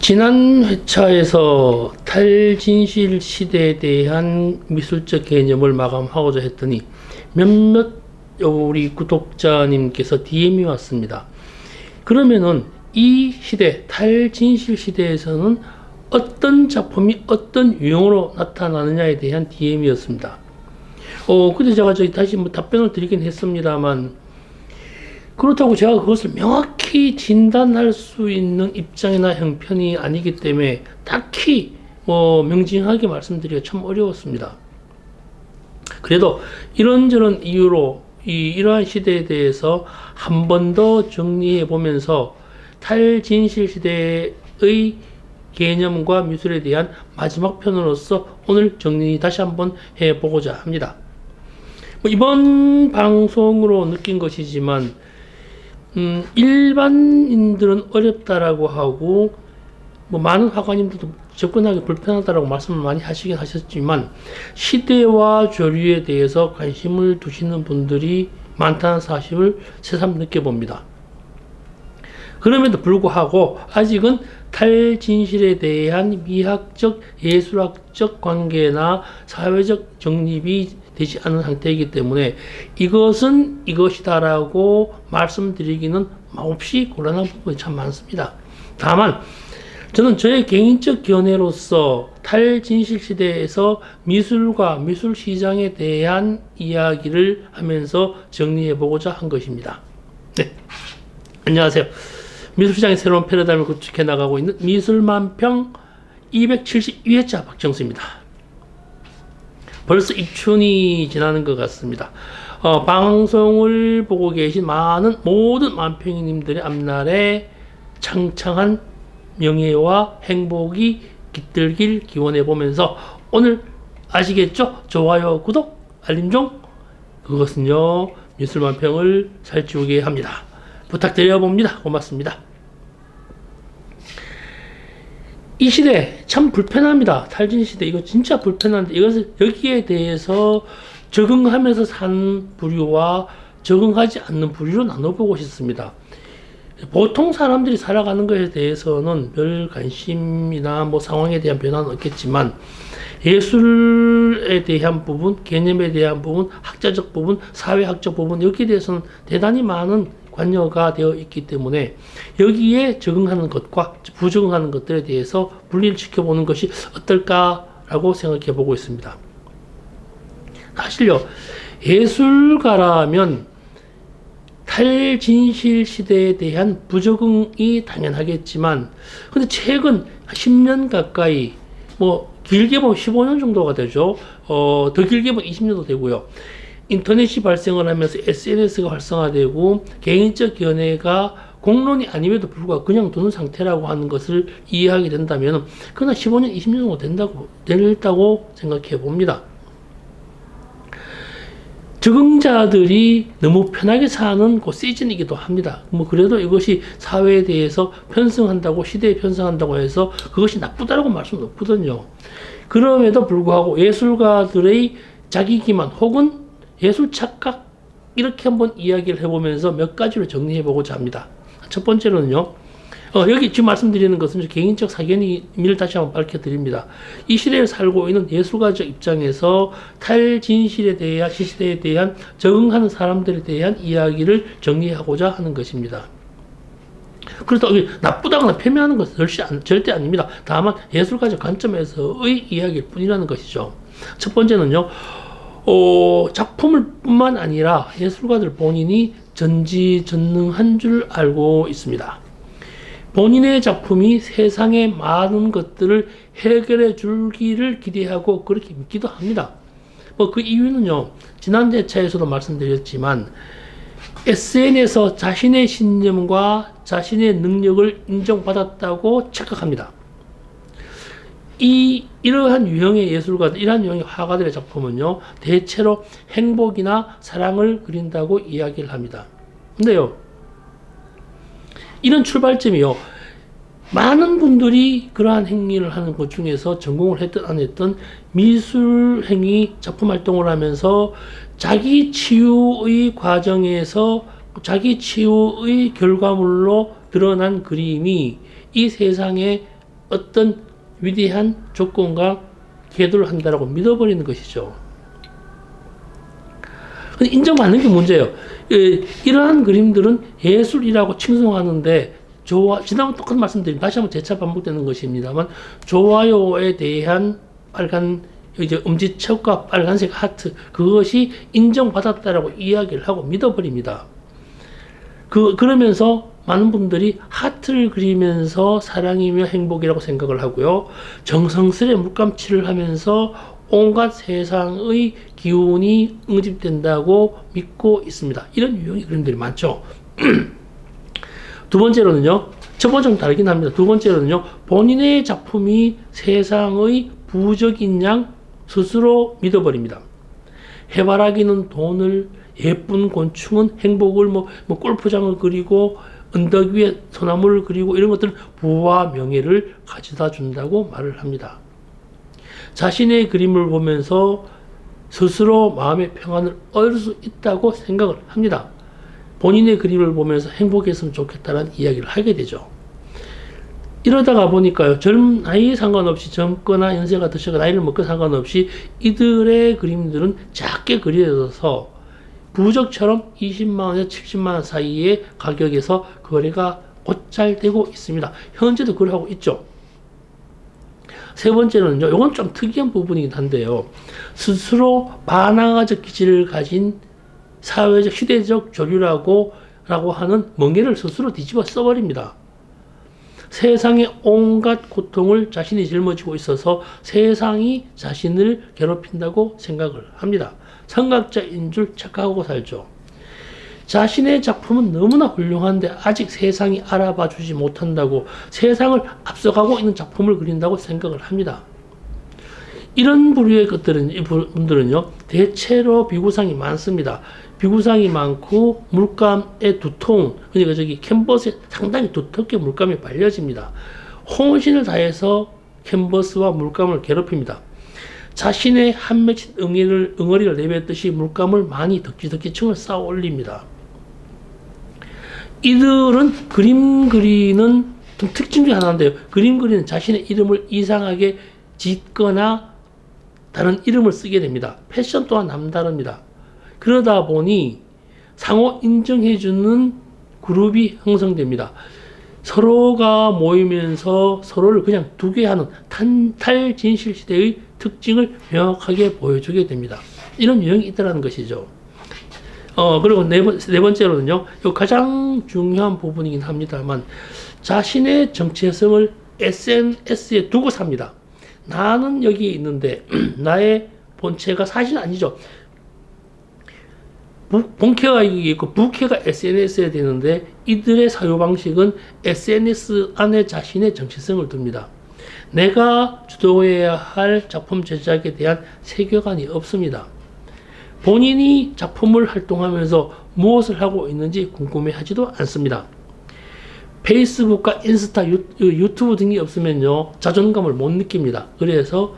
지난 회차에서 탈진실 시대에 대한 미술적 개념을 마감하고자 했더니 몇몇 우리 구독자님께서 DM이 왔습니다. 그러면은 이 시대, 탈진실 시대에서는 어떤 작품이 어떤 유형으로 나타나느냐에 대한 DM이었습니다. 근데 제가 다시 답변을 드리긴 했습니다만, 그렇다고 제가 그것을 명확히 진단할 수 있는 입장이나 형편이 아니기 때문에 딱히 명징하게 말씀드리기가 참 어려웠습니다. 그래도 이런저런 이유로 이러한 시대에 대해서 한 번 더 정리해 보면서 탈진실 시대의 개념과 미술에 대한 마지막 편으로서 오늘 정리 다시 한번 해보고자 합니다. 이번 방송으로 느낀 것이지만 일반인들은 어렵다라고 하고 많은 화가님들도 접근하기 불편하다라고 말씀을 많이 하시긴 하셨지만 시대와 조류에 대해서 관심을 두시는 분들이 많다는 사실을 새삼 느껴봅니다. 그럼에도 불구하고 아직은 탈진실에 대한 미학적, 예술학적 관계나 사회적 정립이 되지 않은 상태이기 때문에 이것은 이것이다라고 말씀드리기는 몹시 곤란한 부분이 참 많습니다. 다만 저는 저의 개인적 견해로서 탈진실 시대에서 미술과 미술 시장에 대한 이야기를 하면서 정리해 보고자 한 것입니다. 네, 안녕하세요. 미술시장의 새로운 패러다임을 구축해 나가고 있는 미술만평 272회차 박정수입니다. 벌써 입춘이 지나는 것 같습니다. 방송을 보고 계신 모든 만평이님들의 앞날에 창창한 명예와 행복이 깃들길 기원해 보면서 오늘 아시겠죠? 좋아요, 구독, 알림종 그것은요 미술만평을 살찌우게 합니다. 부탁드려 봅니다. 고맙습니다. 이 시대 참 불편합니다. 탈진 시대 이거 진짜 불편한데 이것을 여기에 대해서 적응하면서 산 부류와 적응하지 않는 부류로 나눠보고 싶습니다. 보통 사람들이 살아가는 것에 대해서는 별 관심이나 상황에 대한 변화는 없겠지만 예술에 대한 부분, 개념에 대한 부분, 학자적 부분, 사회학적 부분 여기에 대해서는 대단히 많은 관여가 되어 있기 때문에 여기에 적응하는 것과 부적응하는 것들에 대해서 분리를 시켜보는 것이 어떨까라고 생각해 보고 있습니다. 사실요, 예술가라면 탈진실 시대에 대한 부적응이 당연하겠지만 근데 최근 10년 가까이 길게 보면 15년 정도가 되죠. 더 길게 보면 20년도 되고요. 인터넷이 발생을 하면서 SNS가 활성화되고 개인적 견해가 공론이 아님에도 불구하고 그냥 두는 상태라고 하는 것을 이해하게 된다면 그냥 15년, 20년 정도 된다고 생각해 봅니다. 적응자들이 너무 편하게 사는 시즌이기도 합니다. 그래도 이것이 사회에 대해서 편승한다고, 시대에 편승한다고 해서 그것이 나쁘다라고 말씀은 없거든요. 그럼에도 불구하고 예술가들의 자기 기만 혹은 예술 착각 이렇게 한번 이야기를 해보면서 몇 가지로 정리해 보고자 합니다. 첫 번째로는요. 여기 지금 말씀드리는 것은 개인적 사견임을 다시 한번 밝혀드립니다. 이 시대에 살고 있는 예술가적 입장에서 탈진실에 대한 시대에 대한 적응하는 사람들에 대한 이야기를 정리하고자 하는 것입니다. 그렇다고 나쁘다거나 폄훼하는 것은 절대 아닙니다. 다만 예술가적 관점에서의 이야기일 뿐이라는 것이죠. 첫 번째는요. 작품을 뿐만 아니라 예술가들 본인이 전지전능한 줄 알고 있습니다. 본인의 작품이 세상의 많은 것들을 해결해 줄기를 기대하고 그렇게 믿기도 합니다. 그 이유는요, 지난 회차에서도 말씀드렸지만, SNS에서 자신의 신념과 자신의 능력을 인정받았다고 착각합니다. 이러한 유형의 예술가들, 이러한 유형의 화가들의 작품은요, 대체로 행복이나 사랑을 그린다고 이야기를 합니다. 근데요, 이런 출발점이요, 많은 분들이 그러한 행위를 하는 것 중에서 전공을 했든 안 했든 미술 행위, 작품 활동을 하면서 자기 치유의 과정에서 자기 치유의 결과물로 드러난 그림이 이 세상에 어떤 위대한 조건과 계도를 한다라고 믿어버리는 것이죠. 근데 인정받는 게 문제예요. 이러한 그림들은 예술이라고 칭송하는데 지난번 똑같은 말씀드린 다시 한번 재차 반복되는 것입니다만 좋아요에 대한 빨간 이제 엄지척과 빨간색 하트 그것이 인정받았다라고 이야기를 하고 믿어버립니다. 그러면서 많은 분들이 하트를 그리면서 사랑이며 행복이라고 생각을 하고요. 정성스레 물감칠을 하면서 온갖 세상의 기운이 응집된다고 믿고 있습니다. 이런 유형의 그림들이 많죠. 두 번째로는요. 첫 번째는 다르긴 합니다. 두 번째로는요. 본인의 작품이 세상의 부적인 양 스스로 믿어버립니다. 해바라기는 돈을, 예쁜 곤충은 행복을, 골프장을 그리고 언덕 위에 소나무를 그리고 이런 것들은 부와 명예를 가져다 준다고 말을 합니다. 자신의 그림을 보면서 스스로 마음의 평안을 얻을 수 있다고 생각을 합니다. 본인의 그림을 보면서 행복했으면 좋겠다는 이야기를 하게 되죠. 이러다가 보니까요, 나이에 상관없이 젊거나 연세가 드시거나 나이를 먹고 상관없이 이들의 그림들은 작게 그려져서 부적처럼 20만원에서 70만원 사이의 가격에서 거래가 곧잘 되고 있습니다. 현재도 그러하고 있죠. 세 번째는요, 이건 좀 특이한 부분이긴 한데요. 스스로 반항아적 기질을 가진 사회적, 시대적 조류라고 하는 멍에를 스스로 뒤집어 써버립니다. 세상의 온갖 고통을 자신이 짊어지고 있어서 세상이 자신을 괴롭힌다고 생각을 합니다. 선각자인 줄 착각하고 살죠. 자신의 작품은 너무나 훌륭한데 아직 세상이 알아봐 주지 못한다고 세상을 앞서가고 있는 작품을 그린다고 생각을 합니다. 이런 부류의 분들은요, 대체로 비구상이 많습니다. 비구상이 많고 물감의 두통, 그러니까 캔버스에 상당히 두텁게 물감이 발려집니다. 혼신을 다해서 캔버스와 물감을 괴롭힙니다. 자신의 한 맺힌 응어리를 내뱉듯이 물감을 많이 덕지덕지층을 쌓아 올립니다. 이들은 그림 그리는 좀 특징 중 하나인데요. 그림 그리는 자신의 이름을 이상하게 짓거나 다른 이름을 쓰게 됩니다. 패션 또한 남다릅니다. 그러다 보니 상호 인정해주는 그룹이 형성됩니다. 서로가 모이면서 서로를 그냥 두게 하는 탈진실 시대의 특징을 명확하게 보여주게 됩니다. 이런 유형이 있다는 것이죠. 그리고 네 번째로는요, 이 가장 중요한 부분이긴 합니다만, 자신의 정체성을 SNS에 두고 삽니다. 나는 여기 있는데, 나의 본체가 사실 아니죠. 본캐가 여기 있고, 부캐가 SNS에 되는데, 이들의 사유방식은 SNS 안에 자신의 정체성을 둡니다. 내가 주도해야 할 작품 제작에 대한 세계관이 없습니다. 본인이 작품을 활동하면서 무엇을 하고 있는지 궁금해하지도 않습니다. 페이스북과 인스타, 유튜브 등이 없으면요, 자존감을 못 느낍니다. 그래서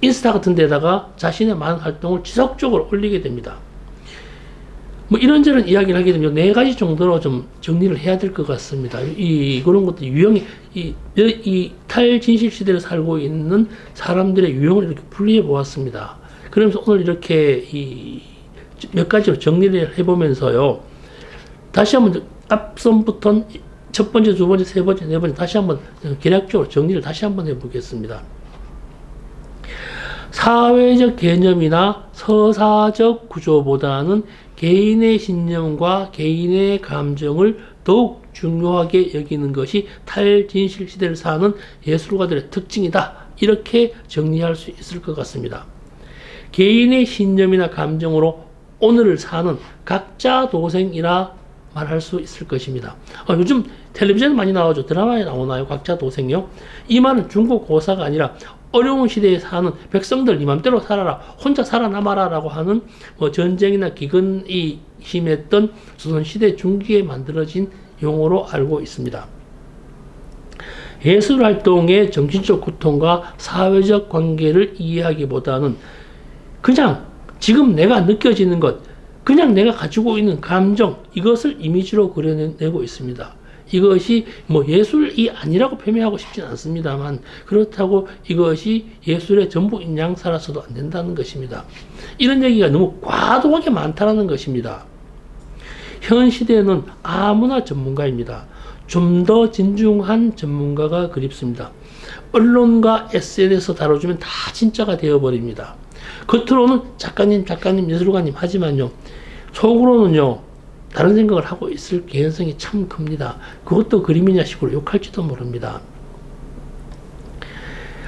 인스타 같은 데다가 자신의 많은 활동을 지속적으로 올리게 됩니다. 이런저런 이야기를 하게 되면 네 가지 정도로 좀 정리를 해야 될 것 같습니다. 그런 것들 유형이, 이 탈진실 시대를 살고 있는 사람들의 유형을 이렇게 분리해 보았습니다. 그러면서 오늘 이렇게 몇 가지로 정리를 해보면서요. 다시 한번 앞선부터 첫 번째, 두 번째, 세 번째, 네 번째 다시 한번 개략적으로 정리를 다시 한번 해보겠습니다. 사회적 개념이나 서사적 구조보다는 개인의 신념과 개인의 감정을 더욱 중요하게 여기는 것이 탈진실 시대를 사는 예술가들의 특징이다. 이렇게 정리할 수 있을 것 같습니다. 개인의 신념이나 감정으로 오늘을 사는 각자 도생이라 말할 수 있을 것입니다. 요즘 텔레비전에 많이 나오죠. 드라마에 나오나요? 각자 도생이요? 이 말은 중국고사가 아니라 어려운 시대에 사는 백성들 네 맘대로 살아라, 혼자 살아남아라 라고 하는 전쟁이나 기근이 심했던 조선시대 중기에 만들어진 용어로 알고 있습니다. 예술활동의 정신적 고통과 사회적 관계를 이해하기보다는 그냥 지금 내가 느껴지는 것, 그냥 내가 가지고 있는 감정, 이것을 이미지로 그려내고 있습니다. 이것이 뭐 예술이 아니라고 표명하고 싶지는 않습니다만 그렇다고 이것이 예술의 전부인 양 살아서도 안 된다는 것입니다. 이런 얘기가 너무 과도하게 많다는 것입니다. 현 시대에는 아무나 전문가입니다. 좀 더 진중한 전문가가 그립습니다. 언론과 SNS에서 다뤄주면 다 진짜가 되어버립니다. 겉으로는 작가님, 예술가님 하지만요, 속으로는요, 다른 생각을 하고 있을 개연성이 참 큽니다. 그것도 그림이냐 식으로 욕할지도 모릅니다.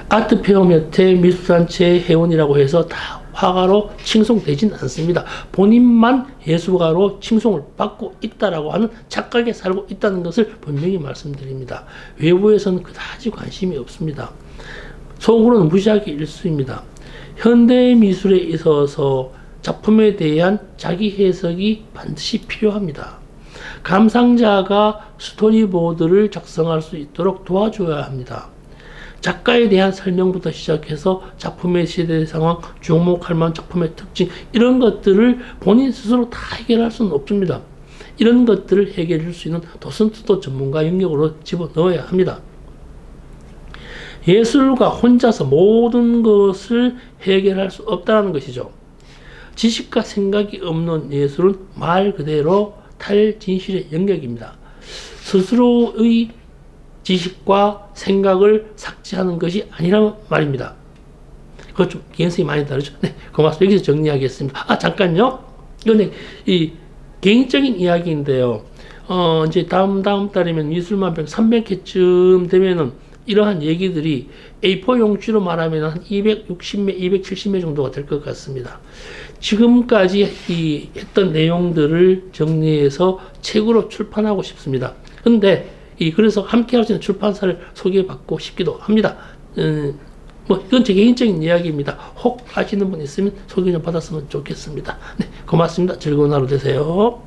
아트페어 몇회 미술단체 회원이라고 해서 다 화가로 칭송되진 않습니다. 본인만 예술가로 칭송을 받고 있다라고 하는 착각에 살고 있다는 것을 분명히 말씀드립니다. 외부에서는 그다지 관심이 없습니다. 속으로는 무지하게 일수입니다. 현대 미술에 있어서 작품에 대한 자기 해석이 반드시 필요합니다. 감상자가 스토리보드를 작성할 수 있도록 도와줘야 합니다. 작가에 대한 설명부터 시작해서 작품의 시대 상황, 주목할 만한 작품의 특징, 이런 것들을 본인 스스로 다 해결할 수는 없습니다. 이런 것들을 해결해 줄 수 있는 도슨트도 전문가 영역으로 집어넣어야 합니다. 예술가 혼자서 모든 것을 해결할 수 없다는 것이죠. 지식과 생각이 없는 예술은 말 그대로 탈진실의 영역입니다. 스스로의 지식과 생각을 삭제하는 것이 아니란 말입니다. 그것 좀 개인성이 많이 다르죠. 네, 고맙습니다. 여기서 정리하겠습니다. 잠깐요. 이건 이 개인적인 이야기인데요. 이제 다음 달이면 미술만평 300회쯤 되면은 이러한 얘기들이 A4 용지로 말하면 한 260매, 270매 정도가 될 것 같습니다. 지금까지 했던 내용들을 정리해서 책으로 출판하고 싶습니다. 근데 그래서 함께 할 수 있는 출판사를 소개받고 싶기도 합니다. 뭐 이건 제 개인적인 이야기입니다. 혹 하시는 분 있으면 소개 좀 받았으면 좋겠습니다. 네, 고맙습니다. 즐거운 하루 되세요.